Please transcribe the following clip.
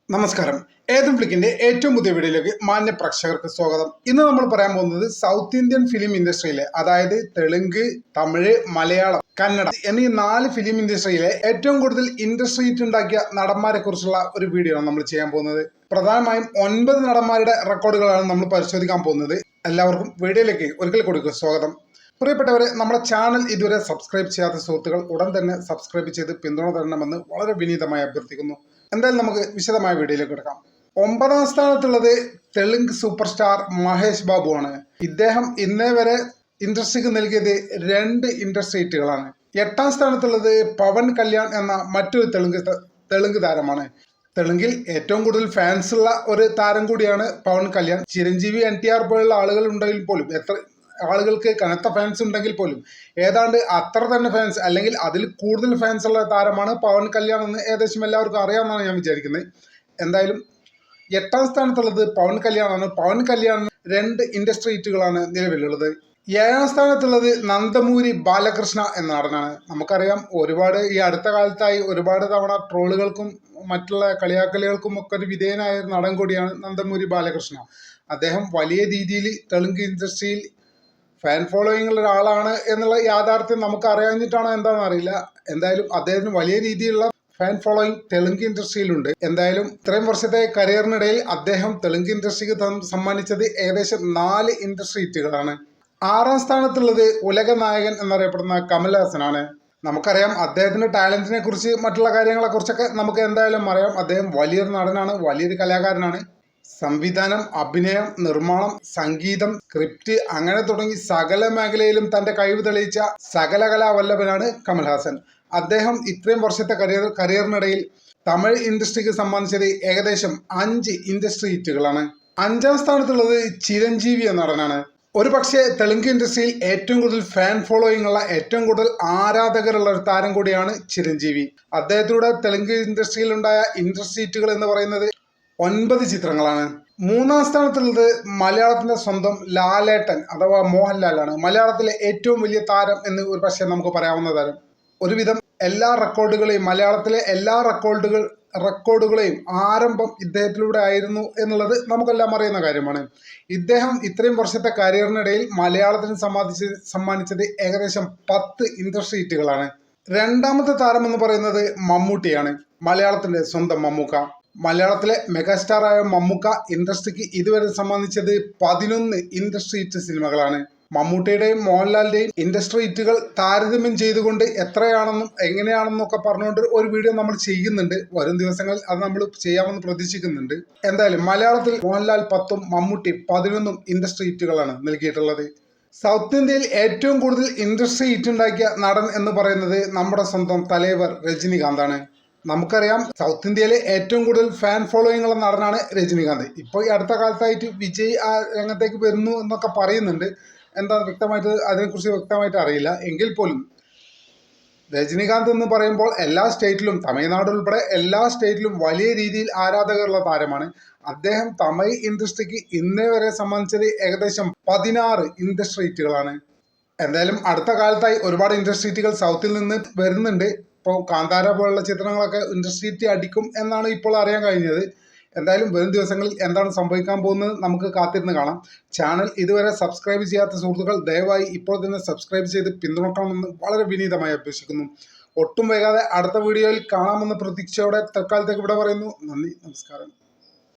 നമസ്കാരം. ഏതും ഫ്ലിക്കിന്റെ ഏറ്റവും പുതിയ വീഡിയോയിലേക്ക് മാന്യ പ്രേക്ഷകർക്ക് സ്വാഗതം. ഇന്ന് നമ്മൾ പറയാൻ പോകുന്നത് സൗത്ത് ഇന്ത്യൻ ഫിലിം ഇൻഡസ്ട്രിയിലെ, അതായത് തെലുങ്ക്, തമിഴ്, മലയാളം, കന്നഡ എന്നീ 4 ഫിലിം ഇൻഡസ്ട്രിയിലെ ഏറ്റവും കൂടുതൽ ഇൻഡസ്ട്രി ഹിറ്റ് ഉണ്ടാക്കിയ നടന്മാരെ കുറിച്ചുള്ള ഒരു വീഡിയോ ആണ് നമ്മൾ ചെയ്യാൻ പോകുന്നത്. പ്രധാനമായും 9 നടന്മാരുടെ റെക്കോർഡുകളാണ് നമ്മൾ പരിശോധിക്കാൻ പോകുന്നത്. എല്ലാവർക്കും വീഡിയോയിലേക്ക് ഒരിക്കൽ കൂടി സ്വാഗതം. പ്രിയപ്പെട്ടവരെ, നമ്മുടെ ചാനൽ ഇതുവരെ സബ്സ്ക്രൈബ് ചെയ്യാത്ത സുഹൃത്തുക്കൾ ഉടൻ തന്നെ സബ്സ്ക്രൈബ് ചെയ്ത് പിന്തുണ തരണമെന്ന് വളരെ വിനീതമായി അഭ്യർത്ഥിക്കുന്നു. എന്തായാലും നമുക്ക് വിശദമായ വീഡിയോയിലേക്ക് കിടക്കാം. 9ാം സ്ഥാനത്തുള്ളത് തെലുങ്ക് സൂപ്പർ സ്റ്റാർ മഹേഷ് ബാബു ആണ്. ഇദ്ദേഹം ഇന്നേ വരെ ഇൻഡസ്ട്രിക്ക് നൽകിയത് 2 ഇൻഡസ്ട്രി ഹിറ്റുകളാണ്. 8ാം സ്ഥാനത്തുള്ളത് പവൻ കല്യാൺ എന്ന മറ്റൊരു തെലുങ്ക് താരമാണ്. തെലുങ്കിൽ ഏറ്റവും കൂടുതൽ ഫാൻസ് ഉള്ള ഒരു താരം കൂടിയാണ് പവൻ കല്യാൺ. ചിരഞ്ജീവി, NTR പോലുള്ള ആളുകൾ ഉണ്ടെങ്കിൽ പോലും, ആളുകൾക്ക് കനത്ത ഫാൻസ് ഉണ്ടെങ്കിൽ പോലും ഏതാണ്ട് അത്ര തന്നെ ഫാൻസ് അല്ലെങ്കിൽ അതിൽ കൂടുതൽ ഫാൻസ് ഉള്ള താരമാണ് പവൻ കല്യാൺ എന്ന് ഏകദേശം എല്ലാവർക്കും അറിയാമെന്നാണ് ഞാൻ വിചാരിക്കുന്നത്. എന്തായാലും 8ാം സ്ഥാനത്തുള്ളത് പവൻ കല്യാണാണ്. പവൻ കല്യാണിന് 2 ഇൻഡസ്ട്രി ഹിറ്റുകളാണ് നിലവിലുള്ളത്. 7ാം സ്ഥാനത്തുള്ളത് നന്ദമൂരി ബാലകൃഷ്ണ എന്ന നടനാണ്. നമുക്കറിയാം, ഒരുപാട് ഈ അടുത്ത കാലത്തായി ഒരുപാട് തവണ ട്രോളുകൾക്കും മറ്റുള്ള കളിയാക്കലുകൾക്കും ഒക്കെ ഒരു വിധേയനായ ഒരു നടൻ കൂടിയാണ് നന്ദമൂരി ബാലകൃഷ്ണ. അദ്ദേഹം വലിയ രീതിയിൽ തെലുങ്ക് ഇൻഡസ്ട്രിയിൽ ഫാൻ ഫോളോയിങ് ഉള്ള ഒരാളാണ് എന്നുള്ള യാഥാർത്ഥ്യം നമുക്ക് അറിയാഞ്ഞിട്ടാണോ എന്താണെന്ന് അറിയില്ല. എന്തായാലും അദ്ദേഹത്തിന് വലിയ രീതിയിലുള്ള ഫാൻ ഫോളോയിങ് തെലുങ്ക് ഇൻഡസ്ട്രിയിലുണ്ട്. എന്തായാലും ഇത്രയും വർഷത്തെ കരിയറിനിടയിൽ അദ്ദേഹം തെലുങ്ക് ഇൻഡസ്ട്രിക്ക് സമ്മാനിച്ചത് ഏകദേശം 4 ഇൻഡസ്ട്രി ഹിറ്റുകളാണ്. 6ാം സ്ഥാനത്തുള്ളത് ഉലക നായകൻ എന്നറിയപ്പെടുന്ന കമൽഹാസനാണ്. നമുക്കറിയാം, അദ്ദേഹത്തിന്റെ ടാലന്റിനെ കുറിച്ച് മറ്റുള്ള കാര്യങ്ങളെ കുറിച്ചൊക്കെ നമുക്ക് എന്തായാലും അറിയാം. അദ്ദേഹം വലിയൊരു നടനാണ്, വലിയൊരു കലാകാരനാണ്. സംവിധാനം, അഭിനയം, നിർമ്മാണം, സംഗീതം, സ്ക്രിപ്റ്റ് അങ്ങനെ തുടങ്ങി സകല മേഖലയിലും തന്റെ കഴിവ് തെളിയിച്ച സകല കലാവല്ലഭനാണ് കമൽഹാസൻ. അദ്ദേഹം ഇത്രയും വർഷത്തെ കരിയറിനിടയിൽ തമിഴ് ഇൻഡസ്ട്രിക്ക് സമ്മാനിച്ചത് ഏകദേശം 5 ഇൻഡസ്ട്രി ഹിറ്റുകളാണ്. 5ാം സ്ഥാനത്തുള്ളത് ചിരഞ്ജീവി എന്ന നടനാണ്. ഒരു പക്ഷേ തെലുങ്ക് ഇൻഡസ്ട്രിയിൽ ഏറ്റവും കൂടുതൽ ഫാൻ ഫോളോയിങ് ഉള്ള, ഏറ്റവും കൂടുതൽ ആരാധകരുള്ള ഒരു താരം കൂടിയാണ് ചിരഞ്ജീവി. അദ്ദേഹത്തിലൂടെ തെലുങ്ക് ഇൻഡസ്ട്രിയിൽ ഉണ്ടായ ഇൻഡസ്ട്രി ഹിറ്റുകൾ എന്ന് പറയുന്നത് 9 ചിത്രങ്ങളാണ്. 3ാം സ്ഥാനത്തുള്ളത് മലയാളത്തിന്റെ സ്വന്തം ലാലേട്ടൻ അഥവാ മോഹൻലാലാണ്. മലയാളത്തിലെ ഏറ്റവും വലിയ താരം എന്ന് ഒരു പക്ഷേ നമുക്ക് പറയാവുന്ന താരം. ഒരുവിധം എല്ലാ റെക്കോർഡുകളെയും, മലയാളത്തിലെ എല്ലാ റെക്കോർഡുകളെയും ആരംഭം ഇദ്ദേഹത്തിലൂടെ ആയിരുന്നു എന്നുള്ളത് നമുക്കെല്ലാം അറിയുന്ന കാര്യമാണ്. ഇദ്ദേഹം ഇത്രയും വർഷത്തെ കരിയറിനിടയിൽ മലയാളത്തിന് സമ്മാനിച്ചത് ഏകദേശം 10 ഇൻഡസ്ട്രി ഹിറ്റുകളാണ്. 2ാമത്തെ താരം എന്ന് പറയുന്നത് മമ്മൂട്ടിയാണ്. മലയാളത്തിന്റെ സ്വന്തം മമ്മൂക്ക. മലയാളത്തിലെ മെഗാസ്റ്റാറായ മമ്മൂക്ക ഇൻഡസ്ട്രിക്ക് ഇതുവരെ സമ്മാനിച്ചത് 11 ഇൻഡസ്ട്രി ഹിറ്റ് സിനിമകളാണ്. മമ്മൂട്ടിയുടെയും മോഹൻലാലിന്റെയും ഇൻഡസ്ട്രി ഹിറ്റുകൾ താരതമ്യം ചെയ്തുകൊണ്ട് എത്രയാണെന്നും എങ്ങനെയാണെന്നൊക്കെ പറഞ്ഞുകൊണ്ട് ഒരു വീഡിയോ നമ്മൾ ചെയ്യുന്നുണ്ട്. വരും ദിവസങ്ങളിൽ അത് നമ്മൾ ചെയ്യാമെന്ന് പ്രതീക്ഷിക്കുന്നുണ്ട്. എന്തായാലും മലയാളത്തിൽ മോഹൻലാൽ 10ഉം മമ്മൂട്ടി 11ഉം ഇൻഡസ്ട്രി ഹിറ്റുകളാണ് നൽകിയിട്ടുള്ളത്. സൗത്ത് ഇന്ത്യയിൽ ഏറ്റവും കൂടുതൽ ഇൻഡസ്ട്രി ഹിറ്റ് ഉണ്ടാക്കിയ നടൻ എന്ന് പറയുന്നത് നമ്മുടെ സ്വന്തം തലൈവർ രജനികാന്താണ്. നമുക്കറിയാം, സൗത്ത് ഇന്ത്യയിലെ ഏറ്റവും കൂടുതൽ ഫാൻ ഫോളോയിങ് ഉള്ള നടനാണ് രജനികാന്ത്. ഇപ്പോൾ ഈ അടുത്ത കാലത്തായിട്ട് വിജയ് ആ രംഗത്തേക്ക് വരുന്നു എന്നൊക്കെ പറയുന്നുണ്ട്. എന്താ അതിനെക്കുറിച്ച് വ്യക്തമായിട്ട് അറിയില്ല. എങ്കിൽ പോലും രജനികാന്ത് എന്ന് പറയുമ്പോൾ എല്ലാ സ്റ്റേറ്റിലും, തമിഴ്നാട് ഉൾപ്പെടെ എല്ലാ സ്റ്റേറ്റിലും വലിയ രീതിയിൽ ആരാധകരുള്ള താരമാണ്. അദ്ദേഹം തമിഴ് ഇൻഡസ്ട്രിക്ക് ഇന്നേ വരെ സമ്മാനിച്ചത് ഏകദേശം 16 ഇൻഡസ്ട്രി ഹിറ്റുകളാണ്. എന്തായാലും അടുത്ത കാലത്തായി ഒരുപാട് ഇൻഡസ്ട്രി ഹിറ്റുകൾ സൗത്തിൽ നിന്ന് വരുന്നുണ്ട്. ഇപ്പോൾ കാന്താര പോലുള്ള ചിത്രങ്ങളൊക്കെ ഇൻഡസ്ട്രി ഹിറ്റ് അടിക്കും എന്നാണ് ഇപ്പോൾ അറിയാൻ കഴിഞ്ഞത്. എന്തായാലും വരും ദിവസങ്ങളിൽ എന്താണ് സംഭവിക്കാൻ പോകുന്നത് നമുക്ക് കാത്തിരുന്ന് കാണാം. ചാനൽ ഇതുവരെ സബ്സ്ക്രൈബ് ചെയ്യാത്ത സുഹൃത്തുക്കൾ ദയവായി ഇപ്പോൾ തന്നെ സബ്സ്ക്രൈബ് ചെയ്ത് പിന്തുണക്കണമെന്ന് വളരെ വിനീതമായി അപേക്ഷിക്കുന്നു. ഒട്ടും വൈകാതെ അടുത്ത വീഡിയോയിൽ കാണാമെന്ന പ്രതീക്ഷയോടെ തൽക്കാലത്തേക്ക് ഇവിടെ പറയുന്നു. നന്ദി, നമസ്കാരം.